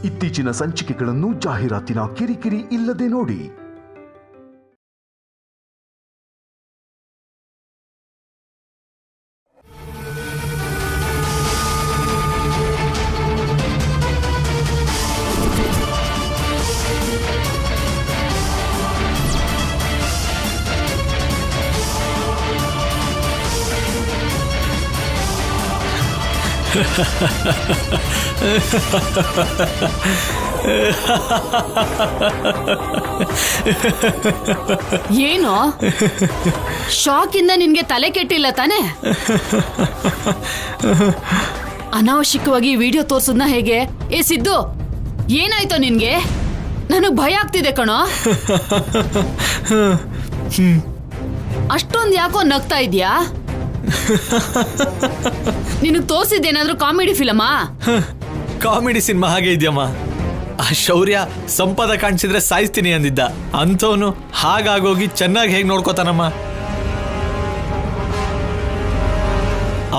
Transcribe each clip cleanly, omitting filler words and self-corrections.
ಇತ್ತೀಚಿನ ಸಂಚಿಕೆಗಳನ್ನು ಜಾಹೀರಾತಿನ ಕಿರಿಕಿರಿ ಇಲ್ಲದೆ ನೋಡಿ. ಏನು ಶಾಕ್ ಇಂದ ನಿನ್ಗೆ ತಲೆ ಕೆಟ್ಟಿಲ್ಲ ತಾನೆ? ಅನಾವಶ್ಯಕವಾಗಿ ವಿಡಿಯೋ ತೋರ್ಸದ್ನ ಹೇಗೆ? ಏ ಸಿದ್ದು, ಏನಾಯ್ತೋ ನಿನ್ಗೆ? ನನಗ್ ಭಯ ಆಗ್ತಿದೆ ಕಣೋ. ಅಷ್ಟೊಂದ್ ಯಾಕೋ ನಗ್ತಾ ಇದ್ಯಾ? ನಿನಗ್ ತೋರ್ಸಿದ್ದೇನಾದ್ರೂ ಕಾಮಿಡಿ ಫಿಲಮಾ? ಕಾಮಿಡಿ ಸಿನಿಮಾ ಹಾಗೆ ಇದೆಯಮ್ಮ. ಆ ಶೌರ್ಯ ಸಂಪದ ಕಾಣಿಸಿದ್ರೆ ಸಾಯಿಸ್ತೀನಿ ಅಂದಿದ್ದ, ಅಂತವನು ಹಾಗಾಗೋಗಿ ಚೆನ್ನಾಗಿ ಹೇಗೆ ನೋಡ್ಕೋತಾನಮ್ಮ.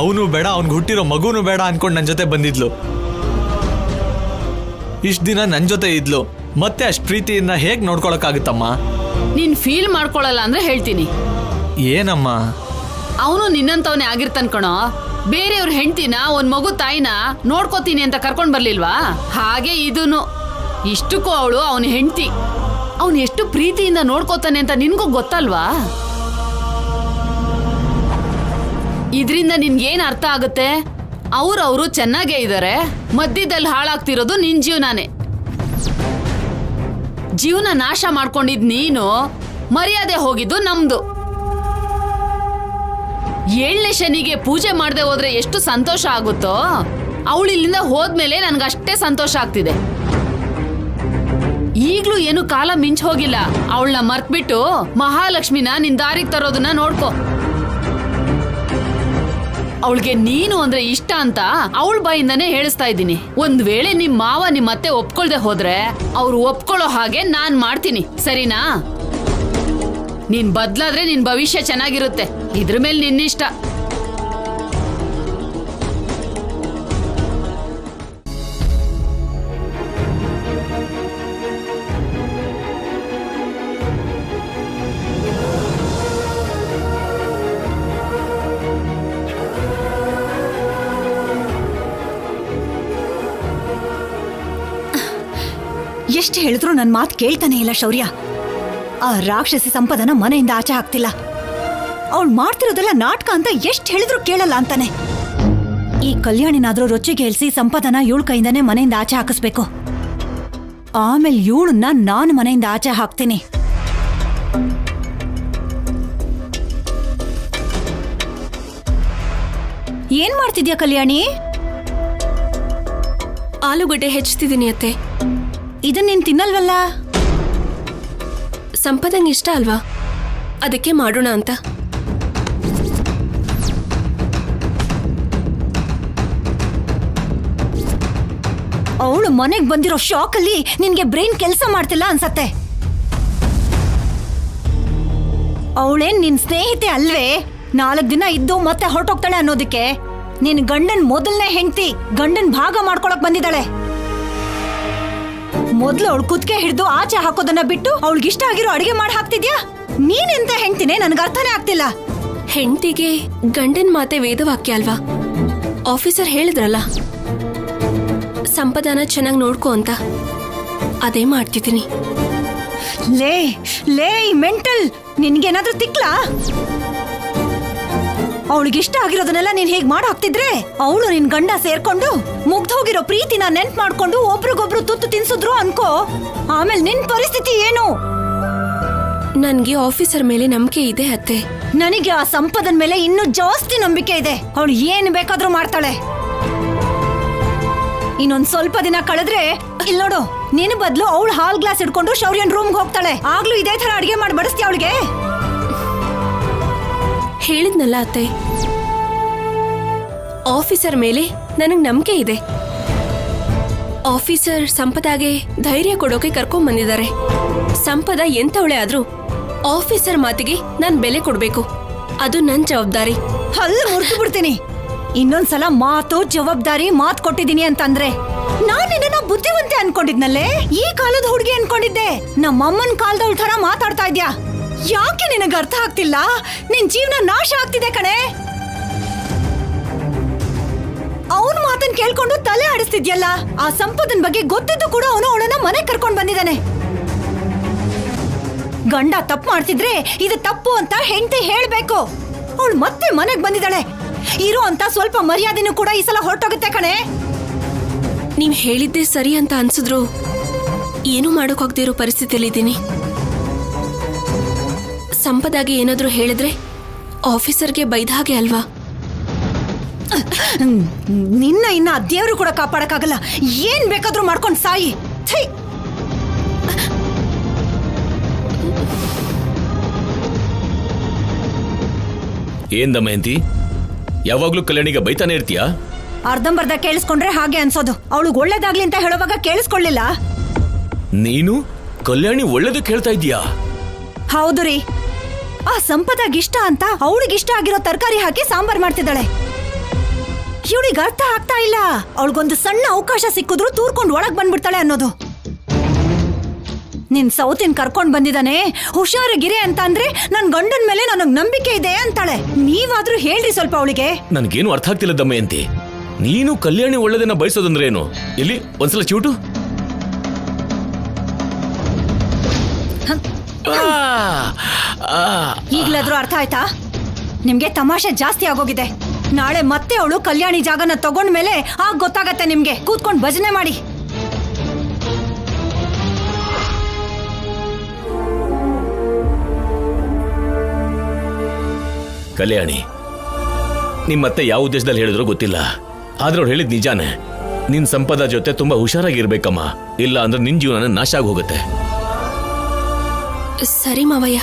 ಅವನು ಬೇಡ, ಅವ್ನಿಗೆ ಹುಟ್ಟಿರೋ ಮಗುನು ಬೇಡ ಅನ್ಕೊಂಡು ನನ್ನ ಜೊತೆ ಬಂದಿದ್ಲು. ಇಷ್ಟ ದಿನ ನನ್ನ ಜೊತೆ ಇದ್ಲು, ಮತ್ತೆ ಅಷ್ಟು ಪ್ರೀತಿಯಿಂದ ಹೇಗೆ ನೋಡ್ಕೊಳಕ್ಕಾಗುತ್ತಮ್ಮ? ನೀನ್ ಫೀಲ್ ಮಾಡ್ಕೊಳಲ್ಲ ಅಂದ್ರೆ ಹೇಳ್ತೀನಿ. ಏನಮ್ಮ? ಅವನು ನಿನ್ನಂತವನೇ ಆಗಿರ್ತಾನ ಕಣೋ. ಬೇರೆಯವ್ರ ಹೆಂಡ್ತಿನ ಒಂದ್ ಮಗು ತಾಯಿನ ನೋಡ್ಕೋತೀನಿ ಅಂತ ಕರ್ಕೊಂಡ್ ಬರ್ಲಿಲ್ವಾ? ಹಾಗೆ ಇದೂನು. ಇಷ್ಟಕ್ಕೂ ಅವಳು ಅವನ ಹೆಂಡ್ತಿ. ಅವನು ಎಷ್ಟು ಪ್ರೀತಿಯಿಂದ ನೋಡ್ಕೋತಾನೆ ಅಂತ ನಿನ್ಗೂ ಗೊತ್ತಲ್ವಾ? ಇದ್ರಿಂದ ನಿನ್ಗೇನ್ ಅರ್ಥ ಆಗುತ್ತೆ? ಅವ್ರವ್ರು ಚೆನ್ನಾಗೇ ಇದಾರೆ, ಮಧ್ಯದಲ್ಲಿ ಹಾಳಾಗ್ತಿರೋದು ನಿನ್ ಜೀವನಾನೇ. ಜೀವನ ನಾಶ ಮಾಡ್ಕೊಂಡಿದ್ ನೀನು, ಮರ್ಯಾದೆ ಹೋಗಿದ್ದು ನಮ್ದು. 7ನೇ ಶನಿಗೆ ಪೂಜೆ ಮಾಡದೆ ಹೋದ್ರೆ ಎಷ್ಟು ಸಂತೋಷ ಆಗುತ್ತೋ, ಅವಳು ಇಲ್ಲಿಂದ ಹೋದ್ಮೇಲೆ ನನ್ಗಷ್ಟೇ ಸಂತೋಷ ಆಗ್ತಿದೆ. ಈಗ್ಲೂ ಏನು ಕಾಲ ಮಿಂಚ್ ಹೋಗಿಲ್ಲ. ಅವಳನ್ನ ಮರ್ತ್ಬಿಟ್ಟು ಮಹಾಲಕ್ಷ್ಮಿನ ನಿನ್ ದಾರಿಗೆ ತರೋದನ್ನ ನೋಡ್ಕೊ. ಅವಳಿಗೆ ನೀನು ಅಂದ್ರೆ ಇಷ್ಟ ಅಂತ ಅವಳ ಬಾಯಿಂದಾನೇ ಹೇಳಿಸ್ತಾ ಇದ್ದೀನಿ. ಒಂದ್ ವೇಳೆ ನಿಮ್ ಮಾವ ನಿಮ್ ಮತ್ತೆ ಒಪ್ಕೊಳ್ದೆ ಹೋದ್ರೆ ಅವ್ರು ಒಪ್ಕೊಳ್ಳೋ ಹಾಗೆ ನಾನ್ ಮಾಡ್ತೀನಿ, ಸರಿನಾ? ನೀನ್ ಬದ್ಲಾದ್ರೆ ನಿನ್ ಭವಿಷ್ಯ ಚೆನ್ನಾಗಿರುತ್ತೆ. ಇದ್ರ ಮೇಲೆ ನಿನ್ನಿಷ್ಟ. ಎಷ್ಟು ಹೇಳಿದ್ರು ನನ್ ಮಾತು ಕೇಳ್ತಾನೆ ಇಲ್ಲ ಶೌರ್ಯ. ಆ ರಾಕ್ಷಸಿ ಸಂಪದನ ಮನೆಯಿಂದ ಆಚೆ ಹಾಕ್ತಿಲ್ಲ. ಅವಳು ಮಾಡ್ತಿರೋದೆಲ್ಲ ನಾಟಕ ಅಂತ ಎಷ್ಟು ಹೇಳಿದ್ರು ಕೇಳಲ್ಲ ಅಂತಾನೆ. ಈ ಕಲ್ಯಾಣಿನಾದ್ರೂ ರೊಚ್ಚಿಗೆ ಹೇಳ್ಸಿ ಸಂಪದನ ಇವಳ ಕೈಯಿಂದಾನೆ ಮನೆಯಿಂದ ಆಚೆ ಹಾಕಿಸ್ಬೇಕು. ಆಮೇಲೆ ಇವಳನ್ನ ನಾನು ಮನೆಯಿಂದ ಆಚೆ ಹಾಕ್ತೀನಿ. ಏನ್ ಮಾಡ್ತಿದ್ಯಾ ಕಲ್ಯಾಣಿ? ಆಲೂಗಡ್ಡೆ ಹೆಚ್ಚುತ್ತಿದ್ದೀನಿ ಅತ್ತೆ. ಇದನ್ನ ನೀನ್ ತಿನ್ನಲ್ವಲ್ಲ? ಸಂಪದಂಗೆ ಇಷ್ಟ ಅಲ್ವಾ, ಅದಕ್ಕೆ ಮಾಡೋಣ ಅಂತ. ಅವಳು ಮನೆಗ್ ಬಂದಿರೋ ಶಾಕ್ ಅಲ್ಲಿ ನಿನ್ಗೆ ಬ್ರೈನ್ ಕೆಲಸ ಮಾಡ್ತಿಲ್ಲ ಅನ್ಸತ್ತೆ. ಅವಳೇನ್ ನಿನ್ ಸ್ನೇಹಿತೆ ಅಲ್ವೇ? 4 ದಿನ ಇದ್ದು ಮತ್ತೆ ಹೊರಟೋಗ್ತಾಳೆ ಅನ್ನೋದಕ್ಕೆ. ನಿನ್ ಗಂಡನ್ ಮೊದಲನೇ ಹೆಂಡತಿ, ಗಂಡನ್ ಭಾಗ ಮಾಡ್ಕೊಳಕ್ ಬಂದಿದ್ದಾಳೆ. ಮೊದ್ಲು ಅವಳು ಕುತ್ಕೆ ಹಿಡಿದು ಆಚೆ ಹಾಕೋದನ್ನ ಬಿಟ್ಟು ಅವಳಿಗಿಷ್ಟ ಆಗಿರೋ ಅಡಿಗೆ ಮಾಡಿ ಹಾಕ್ತಿದ್ಯಾ? ನೀನೆಂತ ಹೆಂಡ್ತಿನೇ? ನನ್ಗೆ ಅರ್ಥನೇ ಆಗ್ತಿಲ್ಲ. ಹೆಂಡತಿಗೆ ಗಂಡನ್ ಮಾತೆ ವೇದವಾಕ್ಯ ಅಲ್ವಾ? ಆಫೀಸರ್ ಹೇಳಿದ್ರಲ್ಲ, ಸಂಪದಾನ ಚೆನ್ನಾಗಿ ನೋಡ್ಕೋ ಅಂತ. ಅದೇ ಮಾಡ್ತಿದ್ದೀನಿ. ಲೇ ಲೇ ಮೆಂಟಲ್, ನಿನ್ಗೇನಾದ್ರೂ ತಿಕ್ಲಾ? ಅವಳಿಗಿಷ್ಟ ಆಗಿರೋದನ್ನೆಲ್ಲ ನೀನ್ ಹೇಗ್ ಮಾಡಿ ಹಾಕ್ತಿದ್ರೆ ಅವಳು ನಿನ್ ಗಂಡ ಸೇರ್ಕೊಂಡು ಮುಗ್ದೋಗಿರೋ ಪ್ರೀತಿನ ನೆನ್ಪ್ ಮಾಡ್ಕೊಂಡು ಒಬ್ರಿಗೊಬ್ರು ತುತ್ತು ತಿನ್ಸಿದ್ರು ಅನ್ಕೋ. ಆಮೇಲೆ ನಿನ್ ಪರಿಸ್ಥಿತಿ ಏನು? ನನ್ಗೆ ಆಫೀಸರ್ ಮೇಲೆ ನಂಬಿಕೆ ಇದೆ ಅತ್ತೆ. ನನಗೆ ಆ ಸಂಪದನ್ ಮೇಲೆ ಇನ್ನೂ ಜಾಸ್ತಿ ನಂಬಿಕೆ ಇದೆ. ಅವಳು ಏನ್ ಬೇಕಾದ್ರೂ ಮಾಡ್ತಾಳೆ. ಇನ್ನೊಂದ್ ಸ್ವಲ್ಪ ದಿನ ಕಳೆದ್ರೆ ಇಲ್ ನೋಡು, ನಿನ್ ಬದ್ಲು ಅವಳು ಹಾಲ್ ಗ್ಲಾಸ್ ಇಟ್ಕೊಂಡು ಶೌರ್ಯನ್ ರೂಮ್ಗೆ ಹೋಗ್ತಾಳೆ. ಆಗ್ಲೂ ಇದೇ ತರ ಅಡಿಗೆ ಮಾಡಿ ಬಡಿಸ್ತೀಯ ಅವಳಿಗೆ? ಹೇಳಿದ್ನಲ್ಲ ಅತ್ತೆ, ಆಫೀಸರ್ ಮೇಲೆ ನನಗ್ ನಂಬಿಕೆ ಇದೆ. ಆಫೀಸರ್ ಸಂಪದಾಗೆ ಧೈರ್ಯ ಕೊಡೋಕೆ ಕರ್ಕೊಂಡ್ ಬಂದಿದ್ದಾರೆ. ಸಂಪದ ಎಂತವಳೆ ಆದ್ರೂ ಆಫೀಸರ್ ಮಾತಿಗೆ ನಾನ್ ಬೆಲೆ ಕೊಡ್ಬೇಕು. ಅದು ನನ್ ಜವಾಬ್ದಾರಿ. ಹಲ್ಲು ಮುರಿದು ಬಿಡ್ತೀನಿ. ಇನ್ನೊಂದ್ಸಲ ಮಾತು ಜವಾಬ್ದಾರಿ ಮಾತು ಕೊಟ್ಟಿದ್ದೀನಿ ಅಂತಂದ್ರೆ ನಾನ್ ನಿನ್ನ ಬುದ್ಧಿವಂತೆ ಅನ್ಕೊಂಡೆ. ಅನ್ಕೊಂಡಿದ್ನಲ್ಲೇ ಈ ಕಾಲದ ಹುಡುಗಿ ಅನ್ಕೊಂಡಿದ್ದೆ. ನಮ್ಮಮ್ಮನ ಕಾಲದವಳ ತರ ಮಾತಾಡ್ತಾ ಇದ್ಯಾ. ಯಾಕೆ ನಿನಗೆ ಅರ್ಥ ಆಗ್ತಿಲ್ಲ? ನಿನ್ ಜೀವನ ನಾಶ ಆಗ್ತಿದೆ ಕಣೆ. ಅವನ್ ಮಾತನ್ ಕೇಳ್ಕೊಂಡು ತಲೆ ಆಡಿಸ್ತಿದ್ಯಲ್ಲ. ಆ ಸಂಪದನ್ ಬಗ್ಗೆ ಗೊತ್ತಿದ್ದು ಕೂಡ ಅವನು ಅವಳನ್ನ ಮನೆ ಕರ್ಕೊಂಡ್ ಬಂದಿದ್ದಾನೆ. ಗಂಡ ತಪ್ಪು ಮಾಡ್ತಿದ್ರೆ ಇದು ತಪ್ಪು ಅಂತ ಹೆಂಡತಿ ಹೇಳ್ಬೇಕು. ಅವಳು ಮತ್ತೆ ಮನೆಗ್ ಬಂದಿದ್ದಾಳೆ. ಇರೋ ಅಂತ ಸ್ವಲ್ಪ ಮರ್ಯಾದೆನೂ ಕೂಡ ಈ ಸಲ ಹೊರಟೋಗುತ್ತೆ ಕಣೆ. ನೀವ್ ಹೇಳಿದ್ದೆ ಸರಿ ಅಂತ ಅನ್ಸಿದ್ರು ಏನೂ ಮಾಡೋಕಾಗದೇ ಇರೋ ಪರಿಸ್ಥಿತಿಯಲ್ಲಿದ್ದೀನಿ. ಸಂಪದಾಗಿ ಏನಾದ್ರೂ ಹೇಳಿದ್ರೆ ಆಫೀಸರ್ಗೆ ಬೈದ ಹಾಗೆ ಅಲ್ವಾ? ನಿನ್ನ ಇನ್ನ ದೇವ್ರು ಕೂಡ ಕಾಪಾಡಕ್ಕಾಗಲ್ಲ. ಏನ್ ಬೇಕಾದ್ರೂ ಮಾಡ್ಕೊಂಡ್ ಸಾಯಿ. ಛೀ! ಏನ್ ದಮಯಂತಿ, ಯಾವಾಗ್ಲೂ ಕಲ್ಯಾಣಿಗೆ ಬೈತಾನೆ ಇರ್ತೀಯಾ? ಅರ್ಧಂಬರ್ಧ ಕೇಳಿಸ್ಕೊಂಡ್ರೆ ಹಾಗೆ ಅನ್ಸೋದು. ಅವಳಿಗೆ ಒಳ್ಳೇದಾಗ್ಲಿ ಅಂತ ಹೇಳುವಾಗ ಕೇಳಿಸ್ಕೊಳ್ಳಿಲ್ಲ. ನೀನು ಕಲ್ಯಾಣಿ ಒಳ್ಳೇದಕ್ಕೆ ಹೇಳ್ತಾ ಇದೀಯಾ? ಹೌದು ರೀ. ಆ ಸಂಪದಾಗಿಷ್ಟ ಅಂತ ಅವಳಿಗಿಷ್ಟ ಆಗಿರೋ ತರಕಾರಿ ಹಾಕಿ ಸಾಂಬಾರ್ ಮಾಡ್ತಿದ್ದಾಳೆ. ಇವಳಿಗೆ ಅರ್ಥ ಆಗ್ತಾ ಇಲ್ಲ. ಅವಳಿಗೊಂದು ಸಣ್ಣ ಅವಕಾಶ ಸಿಕ್ಕಿದ್ರು ತೂರ್ಕೊಂಡು ಒಳಗ್ ಬಂದ್ಬಿಡ್ತಾಳೆ ಅನ್ನೋದು. ನಿನ್ ಸೌತಿನ್ ಕರ್ಕೊಂಡ್ ಬಂದಿದ್ದಾನೆ, ಹುಷಾರಾಗಿರಿ ಅಂತ ಅಂದ್ರೆ ನನ್ ಗಂಡನ್ ಮೇಲೆ ನನಗ್ ನಂಬಿಕೆ ಇದೆ ಅಂತಾಳೆ. ನೀವಾದ್ರೂ ಹೇಳ್ರಿ ಸ್ವಲ್ಪ ಅವಳಿಗೆ. ನನ್ಗೇನು ಅರ್ಥ ಆಗ್ತಿಲ್ಲ ದಮಯಂತಿ. ನೀನು ಕಲ್ಯಾಣಿ ಒಳ್ಳೇದನ್ನ ಬಯಸೋದಂದ್ರೆ ಏನು? ಇಲ್ಲಿ ಒಂದ್ಸಲ ಚೂಟು. ಈಗ್ಲಾದ್ರೂ ಅರ್ಥ ಆಯ್ತಾ? ನಿಮ್ಗೆ ತಮಾಷೆ ಜಾಸ್ತಿ ಆಗೋಗಿದೆ. ನಾಳೆ ಮತ್ತೆ ಅವಳು ಕಲ್ಯಾಣಿ ಜಾಗನ ತಗೊಂಡ್ಮೇಲೆ ಆಗ ಗೊತ್ತಾಗತ್ತೆ ನಿಮ್ಗೆ. ಕೂತ್ಕೊಂಡ್ ಭಜನೆ ಮಾಡಿ. ಕಲ್ಯಾಣಿ, ನಿಮ್ಮತ್ತೆ ಯಾವ ಉದ್ದೇಶದಲ್ಲಿ ಹೇಳಿದ್ರು ಗೊತ್ತಿಲ್ಲ, ಆದ್ರೆ ಅವ್ರು ಹೇಳಿದ್ ನಿಜಾನೇ. ನಿನ್ ಸಂಪದ ಜೊತೆ ತುಂಬಾ ಹುಷಾರಾಗಿರ್ಬೇಕಮ್ಮ, ಇಲ್ಲ ಅಂದ್ರೆ ನಿನ್ ಜೀವನ ನಾಶ ಆಗಿ ಹೋಗುತ್ತೆ. ಸರಿ ಮಾವಯ್ಯ.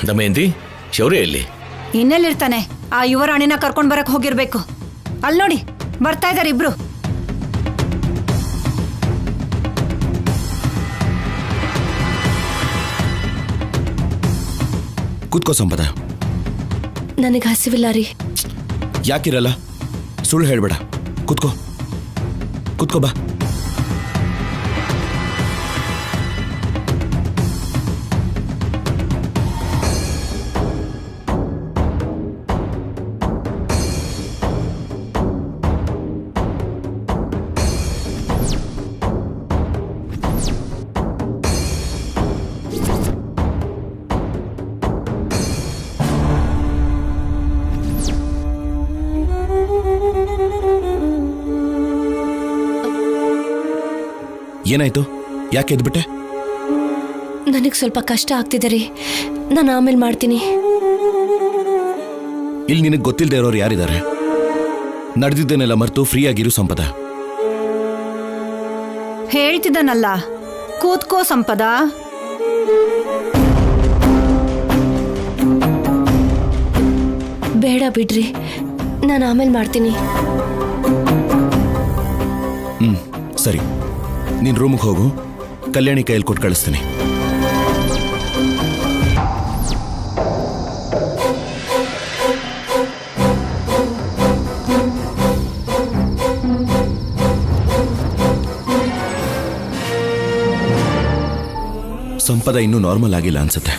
ದಮಯಂತಿ, ಶೌರ್ಯ ಎಲ್ಲಿ? ಇನ್ನೆಲ್ಲಿರ್ತಾನೆ? ಆ ಯುವರಾಣಿನ ಕರ್ಕೊಂಡ್ ಬರಕ್ ಹೋಗಿರ್ಬೇಕು. ಅಲ್ಲಿ ನೋಡಿ, ಬರ್ತಾ ಇದಾರೆ ಇಬ್ರು. ಕೂತ್ಕೋ ಸಂಪದ. ನನಗೆ ಹಸಿವಿಲ್ಲ ರೀ. ಯಾಕಿರಲ್ಲ? ಸುಳ್ಳು ಹೇಳ್ಬೇಡ. ಕೂತ್ಕೋ, ಕೂತ್ಕೋ ಬಾ. ಏನಾಯ್ತು? ಯಾಕೆ ಎದ್ಬಿಟ್ಟೆ? ನನಗೆ ಸ್ವಲ್ಪ ಕಷ್ಟ ಆಗ್ತಿದೆ ರೀ. ನಾನು ಆಮೇಲೆ ಮಾಡ್ತೀನಿ. ಇಲ್ಲಿ ನಿನಗೆ ಗೊತ್ತಿಲ್ಲದೆ ಇರೋರು ಯಾರಿದ್ದಾರೆ? ನಡೆದಿದ್ದೇನೆಲ್ಲ ಮರೆತು ಫ್ರೀ ಆಗಿರು ಸಂಪದ. ಹೇಳ್ತಿದ್ದಾನಲ್ಲ, ಕೂತ್ಕೋ ಸಂಪದ. ಬೇಡ ಬಿಡ್ರಿ, ನಾನು ಆಮೇಲೆ ಮಾಡ್ತೀನಿ. ಸರಿ, ನೀನ್ ರೂಮಿಗೆ ಹೋಗು. ಕಲ್ಯಾಣಿ ಕೈಯಲ್ಲಿ ಕೊಟ್ಟು ಕಳಿಸ್ತೀನಿ. ಸಂಪದ ಇನ್ನೂ ನಾರ್ಮಲ್ ಆಗಿಲ್ಲ ಅನ್ಸುತ್ತೆ.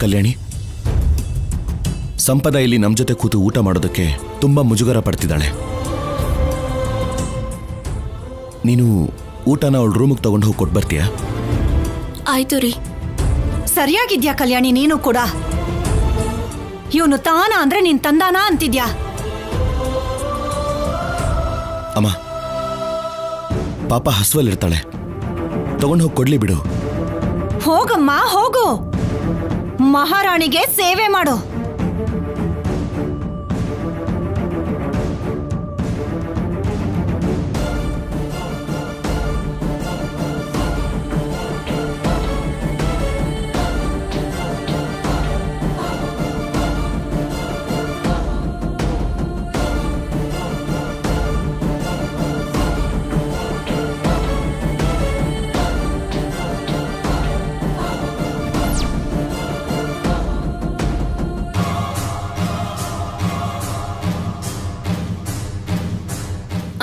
ಕಲ್ಯಾಣಿ, ಸಂಪದ ಇಲ್ಲಿ ನಮ್ಮ ಜೊತೆ ಕೂತು ಊಟ ಮಾಡೋದಕ್ಕೆ ತುಂಬಾ ಮುಜುಗರ ಪಡ್ತಿದ್ದಾಳೆ. ನೀನು ಊಟನ ಅವಳ ರೂಮಿಗೆ ತಗೊಂಡು ಹೋಗಿ ಕೊಟ್ಟು ಬರ್ತೀಯಾ? ಆಯ್ತು ರೀ. ಸರಿಯಾಗಿದ್ಯಾ ಕಲ್ಯಾಣಿ? ನೀನು ಕೂಡ ಇವನು ತಾನ ಅಂದ್ರೆ ನೀನ್ ತಂದಾನ ಅಂತಿದ್ಯಾ? ಅಮ್ಮ, ಪಾಪ ಹಸುವಲ್ಲಿರ್ತಾಳೆ, ತಗೊಂಡು ಹೋಗಿ ಕೊಡ್ಲಿ ಬಿಡು. ಹೋಗಮ್ಮ ಹೋಗು, ಮಹಾರಾಣಿಗೆ ಸೇವೆ ಮಾಡು.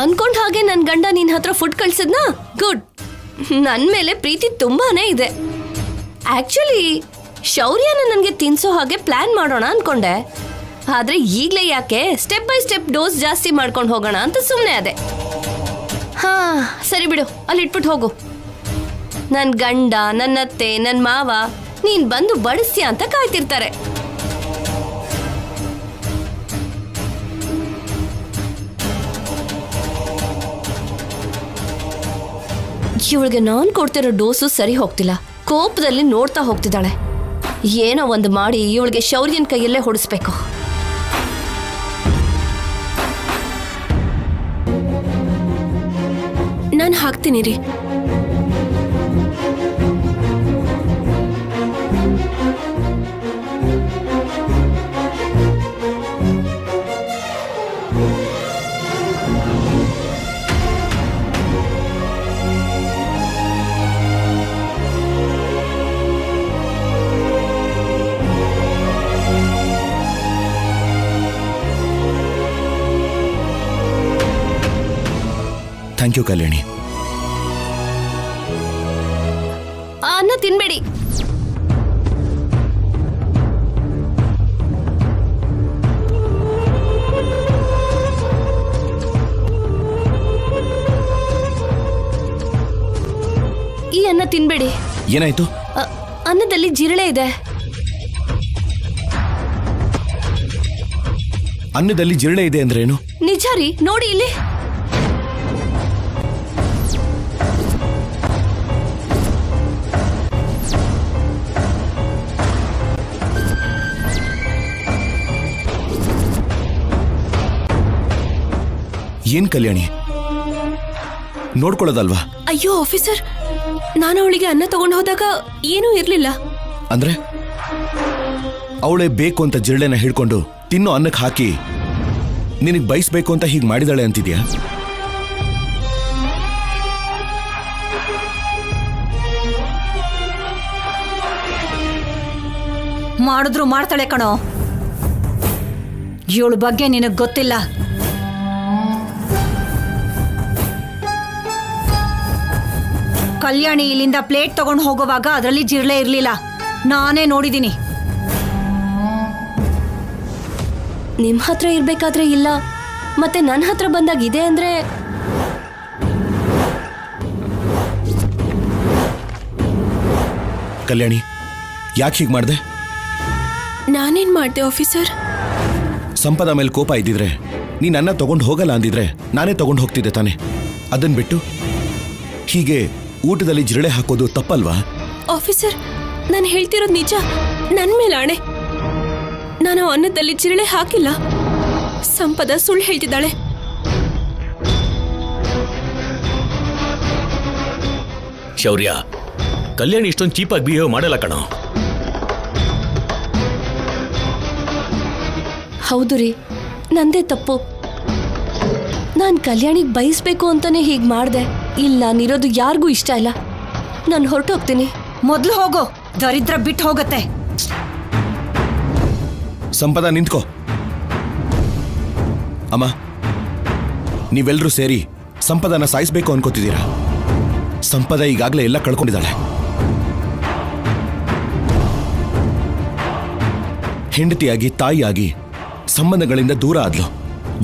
ಅನ್ಕೊಂಡ್ ಹಾಗೆ ನನ್ ಗಂಡ ನಿನ್ ಹತ್ರ ಫುಡ್ ಕಳ್ಸಿದ್ನಾ? ಗುಡ್. ನನ್ ಮೇಲೆ ಪ್ರೀತಿ ತುಂಬಾನೇ ಇದೆ. ಆಕ್ಚುಲಿ ಶೌರ್ಯನ ನನ್ಗೆ ತಿನ್ಸೋ ಹಾಗೆ ಪ್ಲಾನ್ ಮಾಡೋಣ ಅನ್ಕೊಂಡೆ. ಆದ್ರೆ ಈಗ್ಲೇ ಯಾಕೆ ಸ್ಟೆಪ್ ಬೈ ಸ್ಟೆಪ್ ಡೋಸ್ ಜಾಸ್ತಿ ಮಾಡ್ಕೊಂಡು ಹೋಗೋಣ ಅಂತ ಸುಮ್ಮನೆ ಅದೇ. ಹಾ ಸರಿ ಬಿಡು, ಅಲ್ಲಿ ಇಟ್ಬಿಟ್ಟು ಹೋಗು. ನನ್ ಗಂಡ, ನನ್ನತ್ತೆ, ನನ್ ಮಾವ ನೀನ್ ಬಂದು ಬಡಿಸ್ತೀಯ ಅಂತ ಕಾಯ್ತಿರ್ತಾರೆ. ಇವಳಿಗೆ ನಾನ್ ಕೊಡ್ತಿರೋ ಡೋಸು ಸರಿ ಹೋಗ್ತಿಲ್ಲ. ಕೋಪದಲ್ಲಿ ನೋಡ್ತಾ ಹೋಗ್ತಿದ್ದಾಳೆ. ಏನೋ ಒಂದು ಮಾಡಿ ಇವಳಿಗೆ ಶೌರ್ಯನ್ ಕೈಯಲ್ಲೇ ಹೊಡಿಸ್ಬೇಕು. ನಾನು ಹಾಕ್ತೀನಿ ರೀ. ಥ್ಯಾಂಕ್ ಯು ಕಲ್ಯಾಣಿ. ಅನ್ನ ತಿನ್ಬೇಡಿ. ಈ ಅನ್ನ ತಿನ್ಬೇಡಿ. ಏನಾಯ್ತು? ಅನ್ನದಲ್ಲಿ ಜಿರಳೆ ಇದೆ. ಅನ್ನದಲ್ಲಿ ಜಿರಳೆ ಇದೆ ಅಂದ್ರೆ ಏನು? ನಿಜ ರೀ, ನೋಡಿ ಇಲ್ಲಿ. ಏನ್ ಕಲ್ಯಾಣಿ, ನೋಡ್ಕೊಳ್ಳೋದಲ್ವಾ? ಅಯ್ಯೋ ಆಫೀಸರ್, ನಾನು ಅವಳಿಗೆ ಅನ್ನ ತಗೊಂಡು ಹೋದಾಗ ಏನೂ ಇರ್ಲಿಲ್ಲ. ಅಂದ್ರೆ ಅವಳೇ ಬೇಕು ಅಂತ ಜಿರಳೆನ ಹಿಡ್ಕೊಂಡು ತಿನ್ನೋ ಅನ್ನಕ್ಕೆ ಹಾಕಿ ನಿನಗ್ ಬಯಸ್ಬೇಕು ಅಂತ ಹೀಗೆ ಮಾಡಿದಾಳೆ ಅಂತಿದ್ಯಾ? ಮಾಡಿದ್ರು ಮಾಡ್ತಾಳೆ ಕಣೋ. ಇವಳ ಬಗ್ಗೆ ನಿನಗ್ ಗೊತ್ತಿಲ್ಲ. ಕಲ್ಯಾಣಿ ಇಲ್ಲಿಂದ ಪ್ಲೇಟ್ ತಗೊಂಡು ಹೋಗುವಾಗ ಅದರಲ್ಲಿ ಜಿರಳೆ ಇರ್ಲಿಲ್ಲ, ನಾನೇ ನೋಡಿದ್ದೀನಿ. ನಿಮ್ ಹತ್ರ ಇರ್ಬೇಕಾದ್ರೆ ಇಲ್ಲ, ಮತ್ತೆ ನನ್ನ ಹತ್ರ ಬಂದಾಗ ಇದೆ ಅಂದ್ರೆ ಕಲ್ಯಾಣಿ, ಯಾಕೆ ಹೀಗೆ ಮಾಡ್ದೆ? ನಾನೇನ್ ಮಾಡ್ದೆ ಆಫೀಸರ್? ಸಂಪದ ಮೇಲೆ ಕೋಪ ಇದ್ದಿದ್ರೆ ನೀನ್ ಅನ್ನ ತಗೊಂಡು ಹೋಗಲ್ಲ ಅಂದಿದ್ರೆ ನಾನೇ ತಗೊಂಡು ಹೋಗ್ತಿದ್ದೆ ತಾನೆ. ಅದನ್ ಬಿಟ್ಟು ಹೀಗೆ ಊಟದಲ್ಲಿ ಜಿರಳೆ ಹಾಕೋದು ತಪ್ಪಲ್ವಾ? ಆಫೀಸರ್, ನಾನು ಹೇಳ್ತಿರೋದು ನಿಜ. ನನ್ನ ಮೇಲೆ ಆಣೆ, ನಾನು ಅನ್ನದಲ್ಲಿ ಜಿರಳೆ ಹಾಕಿಲ್ಲ. ಸಂಪದ ಸುಳ್ಳು ಹೇಳ್ತಿದ್ದಾಳೆ. ಶೌರ್ಯ, ಕಲ್ಯಾಣಿ ಇಷ್ಟೊಂದು ಚೀಪಾಗಿ ಬಿಹೇವ್ ಮಾಡಲ್ಲ ಕಣೋ. ಹೌದು ರೀ, ನಂದೇ ತಪ್ಪು. ನಾನು ಕಲ್ಯಾಣಿಗೆ ಬಯಸ್ಬೇಕು ಅಂತಾನೆ ಹೀಗೆ ಮಾಡಿದೆ. ಇಲ್ಲ, ನಾನಿರೋದು ಯಾರಿಗೂ ಇಷ್ಟ ಇಲ್ಲ. ನಾನು ಹೊರಟೋಗ್ತೀನಿ. ಮೊದ್ಲು ಹೋಗೋ, ದರಿದ್ರ ಬಿಟ್ಟು ಹೋಗತ್ತೆ. ಸಂಪದ ನಿಂತ್ಕೋ. ಅಮ್ಮ, ನೀವೆಲ್ಲರೂ ಸೇರಿ ಸಂಪದನ ಸಾಯಿಸ್ಬೇಕು ಅನ್ಕೋತಿದ್ದೀರಾ? ಸಂಪದ ಈಗಾಗಲೇ ಎಲ್ಲ ಕಳ್ಕೊಂಡಿದ್ದಾಳೆ. ಹೆಂಡತಿಯಾಗಿ, ತಾಯಿಯಾಗಿ ಸಂಬಂಧಗಳಿಂದ ದೂರ ಆದ್ಲು.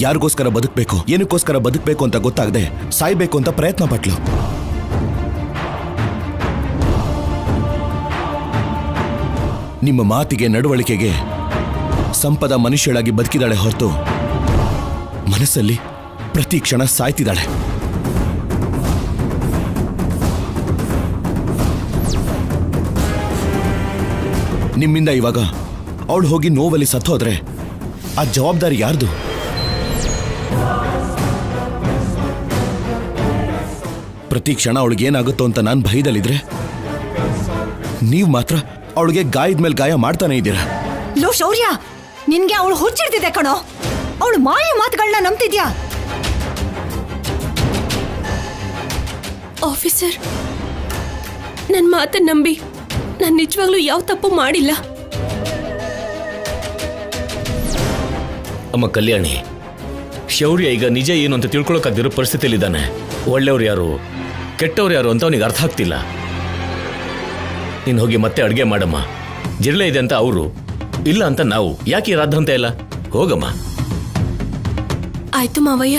ಯಾರಿಗೋಸ್ಕರ ಬದುಕಬೇಕು, ಏನಕ್ಕೋಸ್ಕರ ಬದುಕಬೇಕು ಅಂತ ಗೊತ್ತಾಗದೆ ಸಾಯ್ಬೇಕು ಅಂತ ಪ್ರಯತ್ನ ಪಟ್ಲು. ನಿಮ್ಮ ಮಾತಿಗೆ, ನಡವಳಿಕೆಗೆ ಸಂಪದ ಮನುಷ್ಯಳಾಗಿ ಬದುಕಿದಾಳೆ ಹೊರತು ಮನಸ್ಸಲ್ಲಿ ಪ್ರತಿ ಕ್ಷಣ ಸಾಯ್ತಿದ್ದಾಳೆ. ನಿಮ್ಮಿಂದ ಇವಾಗ ಅವಳು ಹೋಗಿ ನೋವಲ್ಲಿ ಸತ್ತೋದ್ರೆ ಆ ಜವಾಬ್ದಾರಿ ಯಾರ್ದು? ಪ್ರತಿ ಕ್ಷಣ ಅವಳಿಗೆ ಏನಾಗುತ್ತೋ ಅಂತ ನಾನು ಭಯದಲ್ಲಿದ್ರೆ ನೀವು ಮಾತ್ರ ಅವಳಿಗೆ ಗಾಯದ ಮೇಲೆ ಗಾಯ ಮಾಡ್ತಾನೆ ಇದ್ದೀರಾ. ಲೋ ಶೌರ್ಯ, ನಿನ್ಗೆ ಅವಳು ಹುಚ್ಚಿಡ್ತಿದೆ ಕಣೋ. ಅವಳು ಮಾಯ ಮಾತುಗಳನ್ನ ನಂಬ್ತಿದ್ಯಾ? ಆಫೀಸರ್, ನನ್ನ ಮಾತನ್ನ ನಂಬಿ. ನಾನು ನಿಜವಾಗ್ಲೂ ಯಾವ ತಪ್ಪು ಮಾಡಿಲ್ಲ. ಅಮ್ಮ ಕಲ್ಯಾಣಿ, ಶೌರ್ಯ ಈಗ ನಿಜ ಏನು ಅಂತ ತಿಳ್ಕೊಳಕ್ಕಾಗ್ದಿರೋ ಪರಿಸ್ಥಿತಿಯಲ್ಲಿದ್ದಾನೆ. ಒಳ್ಳೆಯವ್ರು ಯಾರು ಕೆಟ್ಟವ್ರು ಯಾರು ಅಂತ ಅವನಿಗೆ ಅರ್ಥ ಆಗ್ತಿಲ್ಲ. ನೀನು ಹೋಗಿ ಮತ್ತೆ ಅಡುಗೆ ಮಾಡಮ್ಮ. ಜಿರಳೆ ಇದೆ ಅಂತ ಅವರು, ಇಲ್ಲ ಅಂತ ನಾವು. ಯಾಕೆ ರಾದ್ದಂತ ಇಲ್ಲ? ಹೋಗಮ್ಮ. ಆಯ್ತು ಮಾವಯ್ಯ.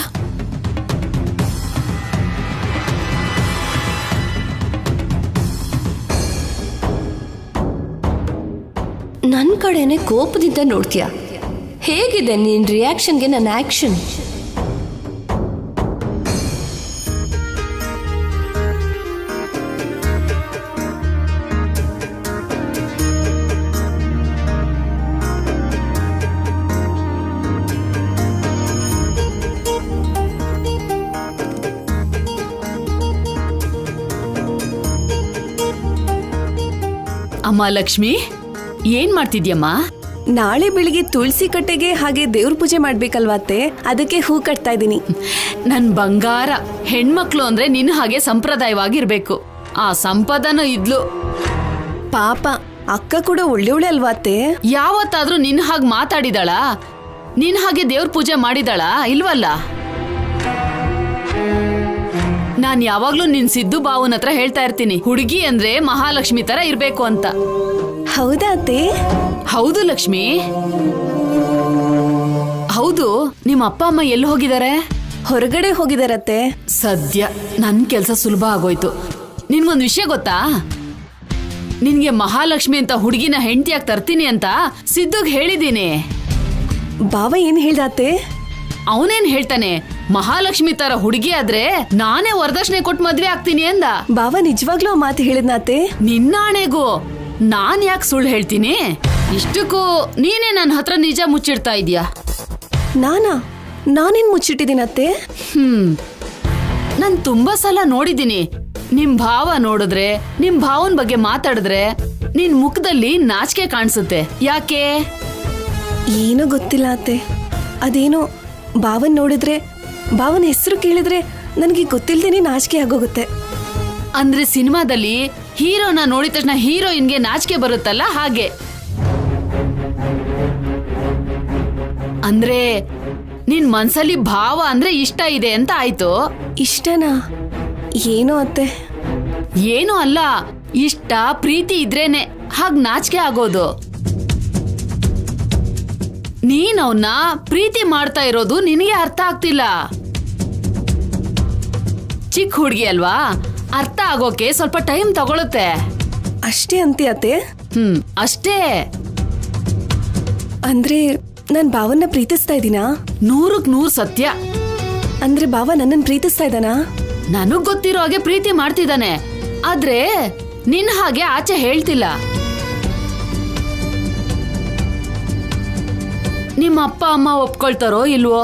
ನನ್ನ ಕಡೆನೆ ಕೋಪದಿಂದ ನೋಡ್ತೀಯ. ಹೇಗಿದೆ ನಿನ್ ರಿಯಾಕ್ಷನ್ಗೆ ನನ್ನ ಆಕ್ಷನ್? ಅಮ್ಮ ಲಕ್ಷ್ಮಿ, ಏನ್ ಮಾಡ್ತಿದ್ಯಮ್ಮ? ನಾಳೆ ಬೆಳಿಗ್ಗೆ ತುಳಸಿ ಕಟ್ಟೆಗೆ ಹಾಗೆ ದೇವ್ರ ಪೂಜೆ ಮಾಡ್ಬೇಕಲ್ವಾತ್ತೆ, ಅದಕ್ಕೆ ಹೂ ಕಟ್ತಾ ಇದ್ದೀನಿ. ನನ್ ಬಂಗಾರ, ಹೆಣ್ಮಕ್ಳು ಅಂದ್ರೆ ನಿನ್ನ ಹಾಗೆ ಸಂಪ್ರದಾಯವಾಗಿರ್ಬೇಕು. ಆ ಸಂಪದನೂ ಇದ್ಲು. ಪಾಪ ಅಕ್ಕ ಕೂಡ ಒಳ್ಳೆ ಅಲ್ವಾತ್ತೆ. ಯಾವತ್ತಾದ್ರೂ ನಿನ್ನ ಹಾಗೆ ಮಾತಾಡಿದಾಳ? ನಿನ್ನ ಹಾಗೆ ದೇವ್ರ ಪೂಜೆ ಮಾಡಿದಾಳ? ಇಲ್ವಲ್ಲ. ನಾನ್ ಯಾವಾಗ್ಲೂ ನಿನ್ ಸಿದ್ದು ಬಾವನ್ ಹತ್ರ ಹೇಳ್ತಾ ಇರ್ತೀನಿ, ಹುಡುಗಿ ಅಂದ್ರೆ ಮಹಾಲಕ್ಷ್ಮಿ ತರ ಇರ್ಬೇಕು ಅಂತ. ಹೌದಾ ಅತ್ತೆ? ಹೌದು ಲಕ್ಷ್ಮಿ, ಹೌದು. ನಿಮ್ಮ ಅಪ್ಪ ಅಮ್ಮ ಎಲ್ಲಿ ಹೋಗಿದ್ದಾರೆ? ಹೊರಗಡೆ ಹೋಗಿದಾರತ್ತೆ. ಸದ್ಯ ನನ್ ಕೆಲ್ಸ ಸುಲಭ ಆಗೋಯ್ತು. ನಿನ್ಗೊಂದ್ ವಿಷಯ ಗೊತ್ತಾ? ನಿನ್ಗೆ ಮಹಾಲಕ್ಷ್ಮಿ ಅಂತ ಹುಡುಗಿನ ಹೆಂಡತಿಯಾಗಿ ತರ್ತೀನಿ ಅಂತ ಸಿದ್ದುಗ್ ಹೇಳಿದೀನಿ. ಬಾವ ಏನ್ ಹೇಳ್ದಾತೆ? ಅವನೇನ್ ಹೇಳ್ತಾನೆ, ಮಹಾಲಕ್ಷ್ಮಿ ತರ ಹುಡುಗಿ ಆದ್ರೆ ನಾನೇ ವರದಕ್ಷಿಣೆ ಕೊಟ್ಟು ಮದ್ವೆ ಆಗ್ತೀನಿ ಅಂದ. ಬಾವ ನಿಜವಾಗ್ಲೂ ಆ ಮಾತು ಹೇಳಿದ್ನಾತೆ? ನಿನ್ನಾಣೆಗೂ ನಾನ್ ಯಾಕೆ ಸುಳ್ಳು ಹೇಳ್ತೀನಿ? ಇಷ್ಟಕ್ಕೂ ನೀನೇ ನನ್ನ ಹತ್ರ ನಿಜ ಮುಚ್ಚಿಡ್ತಾ ಇದೀಯ. ನಾನೇನ್ ಮುಚ್ಚಿಟ್ಟಿದ್ದೀನತ್ತೆ? ನಾನ್ ತುಂಬಾ ಸಲ ನೋಡಿದೀನಿ. ನಿಮ್ ಭಾವ ನೋಡಿದ್ರೆ, ನಿಮ್ ಭಾವನ್ ಬಗ್ಗೆ ಮಾತಾಡಿದ್ರೆ ನಿನ್ ಮುಖದಲ್ಲಿ ನಾಚಿಕೆ ಕಾಣಿಸುತ್ತೆ. ಯಾಕೆ? ಏನೋ ಗೊತ್ತಿಲ್ಲ ಅತ್ತೆ. ಅದೇನೋ ಭಾವನ್ ನೋಡಿದ್ರೆ, ಭಾವನ ಹೆಸರು ಕೇಳಿದ್ರೆ ನನಗೆ ಗೊತ್ತಿಲ್ದೇನೆ ನಾಚಿಕೆ ಆಗೋಗುತ್ತೆ. ಅಂದ್ರೆ ಸಿನಿಮಾದಲ್ಲಿ ಹೀರೋನ ನೋಡಿದ ತಕ್ಷಣ ಹೀರೋಯಿನ್ಗೆ ನಾಚಿಕೆ ಬರುತ್ತಲ್ಲ, ಹಾಗೆ. ಅಂದ್ರೆ ನಿನ್ ಮನ್ಸಲ್ಲಿ ಭಾವ ಅಂದ್ರೆ ಇಷ್ಟ ಇದೆ ಅಂತ ಆಯ್ತು. ಇಷ್ಟನಾ? ಏನೋ ಅತ್ತೆ. ಏನೂ ಅಲ್ಲ, ಇಷ್ಟ ಪ್ರೀತಿ ಇದ್ರೇನೆ ಹಾಗ್ ನಾಚಿಕೆ ಆಗೋದು. ನೀನ್ ಅವನ್ನ ಪ್ರೀತಿ ಮಾಡ್ತಾ ಇರೋದು ನಿನಗೆ ಅರ್ಥ ಆಗ್ತಿಲ್ಲ. ಚಿಕ್ಕ ಹುಡುಗಿ ಅಲ್ವಾ, ಅರ್ಥ ಆಗೋಕೆ ಸ್ವಲ್ಪ ಟೈಮ್ ತಗೊಳುತ್ತೆ. ಅಷ್ಟೇ ಅಂತೆ ಅತ್ತೆ? ಅಷ್ಟೇ. ಅಂದ್ರೆ ನಾನ್ ಭಾವನ್ನ ಪ್ರೀತಿಸ್ತಾ ಇದ್ದೀನಾ? 100% ಸತ್ಯ. ಅಂದ್ರೆ ಭಾವ ನನ್ನನ್ ಪ್ರೀತಿಸ್ತಾ ಇದ್ದಾನಾ? ನನಗ್ ಗೊತ್ತಿರೋ ಹಾಗೆ ಪ್ರೀತಿ ಮಾಡ್ತಿದ್ದಾನೆ, ಆದ್ರೆ ನಿನ್ ಹಾಗೆ ಆಚೆ ಹೇಳ್ತಿಲ್ಲ. ನಿಮ್ಮ ಅಪ್ಪ ಅಮ್ಮ ಒಪ್ಕೊಳ್ತಾರೋ ಇಲ್ವೋ?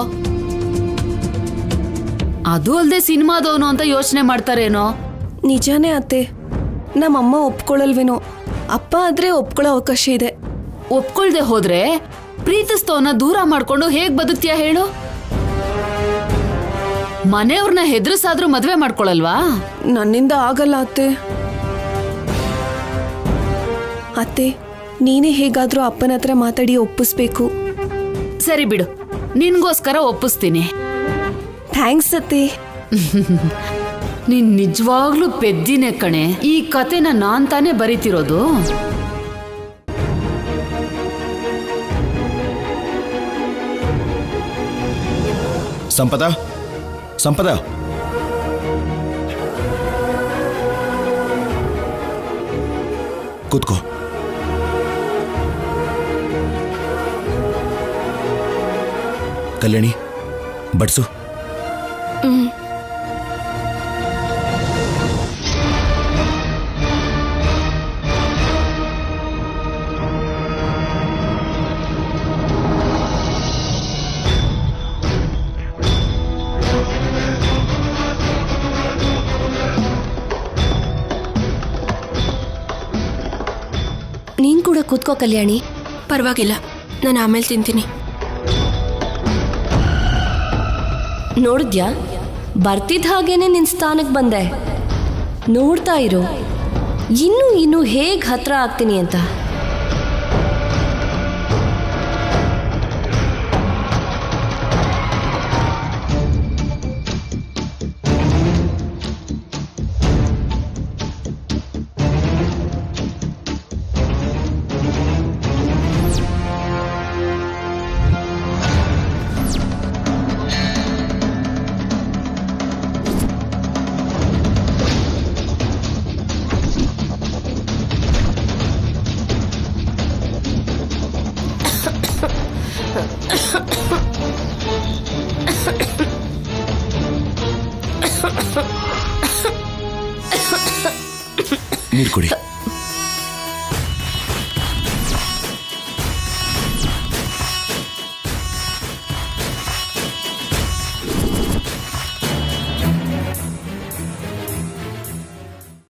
ಅದು ಅಲ್ದೆ ಸಿನಿಮಾದವನು ಅಂತ ಯೋಚನೆ ಮಾಡ್ತಾರೇನೋ? ನಿಜಾನೇ ಅತ್ತೆ, ನಮ್ಮಮ್ಮ ಒಪ್ಕೊಳ್ಳಲ್ವೇನೋ. ಅಪ್ಪ ಆದ್ರೆ ಒಪ್ಕೊಳ್ಳೋ ಅವಕಾಶ ಇದೆ. ಒಪ್ಕೊಳ್ದೆ ಹೋದ್ರೆ ಪ್ರೀತಿಸ್ತವನ್ನ ದೂರ ಮಾಡ್ಕೊಂಡು ಹೇಗ್ ಬದುಕ್ತೀಯ ಹೇಳು? ಮನೆಯವ್ರನ್ನ ಹೆದರ್ಸಾದ್ರೂ ಮದ್ವೆ ಮಾಡ್ಕೊಳಲ್ವಾ? ನನ್ನಿಂದ ಆಗಲ್ಲ ಅತ್ತೆ. ಅತ್ತೆ, ನೀನೇ ಹೇಗಾದ್ರೂ ಅಪ್ಪನ ಹತ್ರ ಮಾತಾಡಿ ಒಪ್ಪಿಸ್ಬೇಕು. ಸರಿ ಬಿಡು, ನಿನ್ಗೋಸ್ಕರ ಒಪ್ಪಿಸ್ತೀನಿ. ಥ್ಯಾಂಕ್ಸ್ ಅತ್ತೆ. ನೀನ್ ನಿಜವಾಗ್ಲೂ ಪೆದ್ದಿನೇ ಕಣೆ. ಈ ಕತೆನ ನಾನ್ ತಾನೇ ಬರೀತಿರೋದು. ಸಂಪದ, ಕೂತ್ಕೋ. ಕಲ್ಯಾಣಿ, ಬಡ್ಸು. ನೀನ್ ಕೂಡ ಕೂತ್ಕೋ ಕಲ್ಯಾಣಿ. ಪರವಾಗಿಲ್ಲ, ನಾನು ಆಮೇಲೆ ತಿಂತೀನಿ. ನೋಡಿದ್ಯಾ, ಬರ್ತಿದ್ದ ಹಾಗೇನೆ ನಿನ್ ಸ್ಥಾನಕ್ಕೆ ಬಂದೆ. ನೋಡ್ತಾ ಇರು, ಇನ್ನು ಹೇಗ್ ಹತ್ರ ಆಗ್ತೀನಿ ಅಂತ. ನೀರು ಕುಡಿ.